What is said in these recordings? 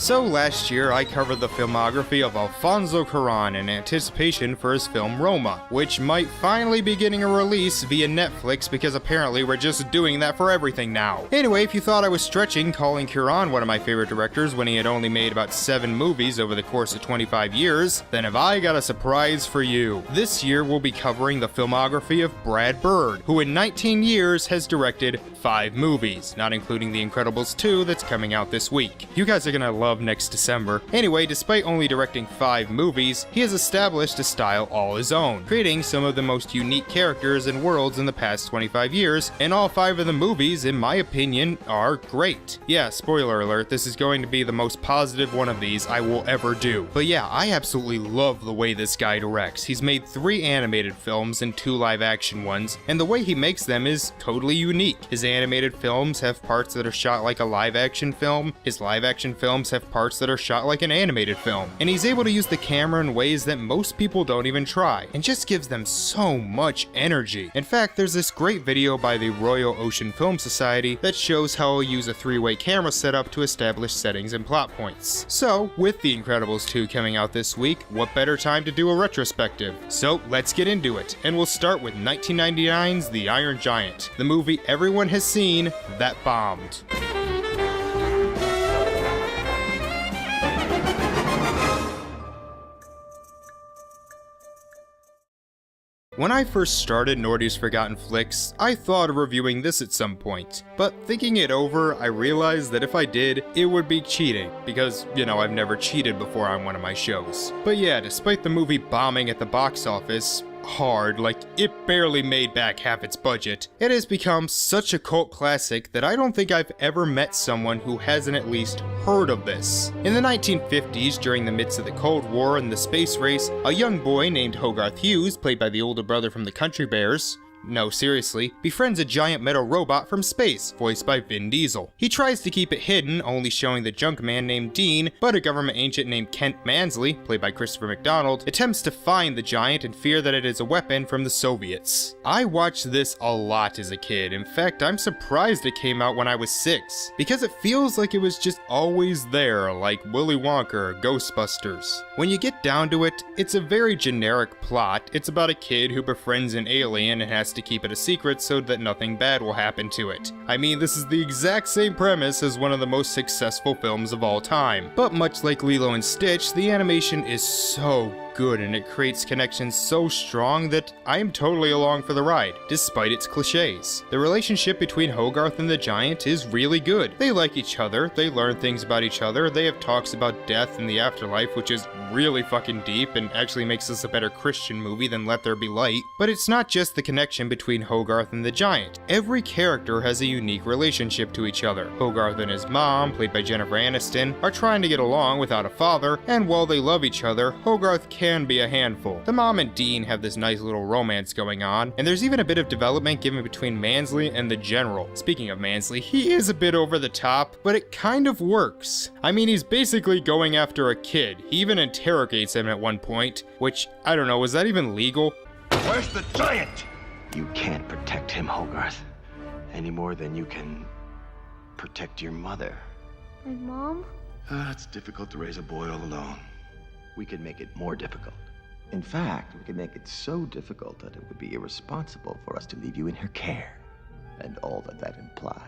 So last year I covered the filmography of Alfonso Cuarón in anticipation for his film Roma, which might finally be getting a release via Netflix because apparently we're just doing that for everything now. Anyway, if you thought I was stretching calling Cuarón one of my favorite directors when he had only made about 7 movies over the course of 25 years, then have I got a surprise for you. This year we'll be covering the filmography of Brad Bird, who in 19 years has directed 5 movies, not including The Incredibles 2 that's coming out this week. You guys are gonna love next December. Anyway, despite only directing 5 movies, he has established a style all his own, creating some of the most unique characters and worlds in the past 25 years, and all 5 of the movies, in my opinion, are great. Yeah, spoiler alert, this is going to be the most positive one of these I will ever do. But yeah, I absolutely love the way this guy directs. He's made 3 animated films and 2 live action ones, and the way he makes them is totally unique. His animated films have parts that are shot like a live action film, his live action films have parts that are shot like an animated film, and he's able to use the camera in ways that most people don't even try, and just gives them so much energy. In fact, there's this great video by the Royal Ocean Film Society that shows how he'll use a 3-way camera setup to establish settings and plot points. So, with The Incredibles 2 coming out this week, what better time to do a retrospective? So, let's get into it, and we'll start with 1999's The Iron Giant, the movie everyone has seen that bombed. When I first started Norty's Forgotten Flicks, I thought of reviewing this at some point, but thinking it over, I realized that if I did, it would be cheating, because, you know, I've never cheated before on one of my shows. But yeah, despite the movie bombing at the box office, hard, like it barely made back half its budget, it has become such a cult classic that I don't think I've ever met someone who hasn't at least heard of this. In the 1950s, during the midst of the Cold War and the space race, a young boy named Hogarth Hughes, played by the older brother from the Country Bears, no, seriously, befriends a giant metal robot from space, voiced by Vin Diesel. He tries to keep it hidden, only showing the junk man named Dean, but a government agent named Kent Mansley, played by Christopher McDonald, attempts to find the giant and fear that it is a weapon from the Soviets. I watched this a lot as a kid. In fact, I'm surprised it came out when I was 6, because it feels like it was just always there, like Willy Wonka or Ghostbusters. When you get down to it, it's a very generic plot. It's about a kid who befriends an alien and has to keep it a secret so that nothing bad will happen to it. I mean, this is the exact same premise as one of the most successful films of all time. But much like Lilo and Stitch, the animation is so good and it creates connections so strong that I am totally along for the ride, despite its cliches. The relationship between Hogarth and the giant is really good. They like each other, they learn things about each other, they have talks about death and the afterlife, which is really fucking deep and actually makes this a better Christian movie than Let There Be Light. But it's not just the connection between Hogarth and the giant. Every character has a unique relationship to each other. Hogarth and his mom, played by Jennifer Aniston, are trying to get along without a father, and while they love each other, Hogarth can be a handful. The mom and Dean have this nice little romance going on, and there's even a bit of development given between Mansley and the General. Speaking of Mansley, he is a bit over the top, but it kind of works. I mean, he's basically going after a kid. He even interrogates him at one point, which, I don't know, was that even legal? Where's the giant? You can't protect him, Hogarth, any more than you can protect your mother. My mom? It's difficult to raise a boy all alone. We could make it more difficult. In fact, we could make it so difficult that it would be irresponsible for us to leave you in her care, and all that that implies.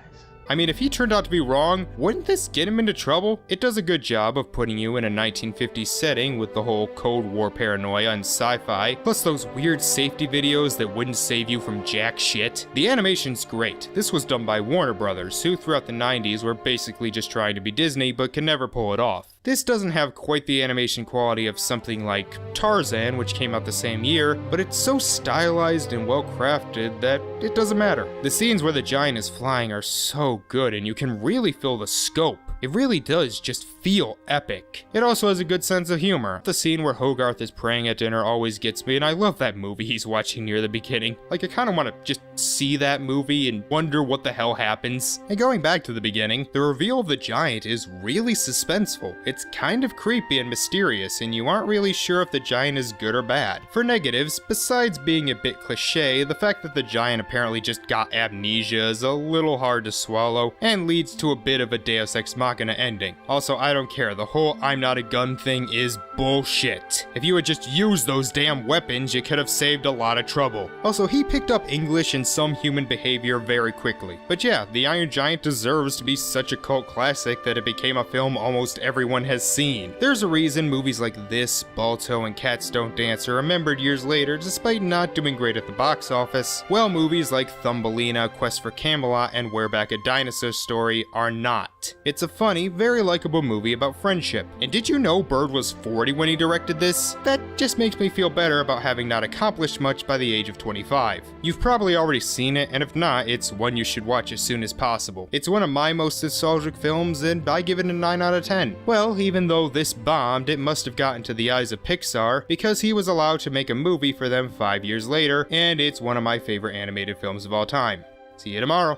I mean, if he turned out to be wrong, wouldn't this get him into trouble? It does a good job of putting you in a 1950s setting with the whole Cold War paranoia and sci-fi, plus those weird safety videos that wouldn't save you from jack shit. The animation's great. This was done by Warner Brothers, who throughout the 90s were basically just trying to be Disney but can never pull it off. This doesn't have quite the animation quality of something like Tarzan, which came out the same year, but it's so stylized and well crafted that it doesn't matter. The scenes where the giant is flying are so good and you can really feel the scope. It really does just feel epic. It also has a good sense of humor. The scene where Hogarth is praying at dinner always gets me, and I love that movie he's watching near the beginning. Like, I kind of want to just see that movie and wonder what the hell happens. And going back to the beginning, the reveal of the giant is really suspenseful. It's kind of creepy and mysterious, and you aren't really sure if the giant is good or bad. For negatives, besides being a bit cliche, the fact that the giant apparently just got amnesia is a little hard to swallow, and leads to a bit of a Deus Ex Machina machina ending. Also, I don't care, the whole I'm not a gun thing is bullshit. If you had just used those damn weapons, you could have saved a lot of trouble. Also, he picked up English and some human behavior very quickly. But yeah, The Iron Giant deserves to be such a cult classic that it became a film almost everyone has seen. There's a reason movies like this, Balto, and Cats Don't Dance are remembered years later despite not doing great at the box office, while movies like Thumbelina, Quest for Camelot, and Where Back a Dinosaur Story are not. It's a funny, very likable movie about friendship. And did you know Bird was 40 when he directed this? That just makes me feel better about having not accomplished much by the age of 25. You've probably already seen it, and if not, it's one you should watch as soon as possible. It's one of my most nostalgic films, and I give it a 9 out of 10. Well, even though this bombed, it must have gotten to the eyes of Pixar, because he was allowed to make a movie for them 5 years later, and it's one of my favorite animated films of all time. See you tomorrow.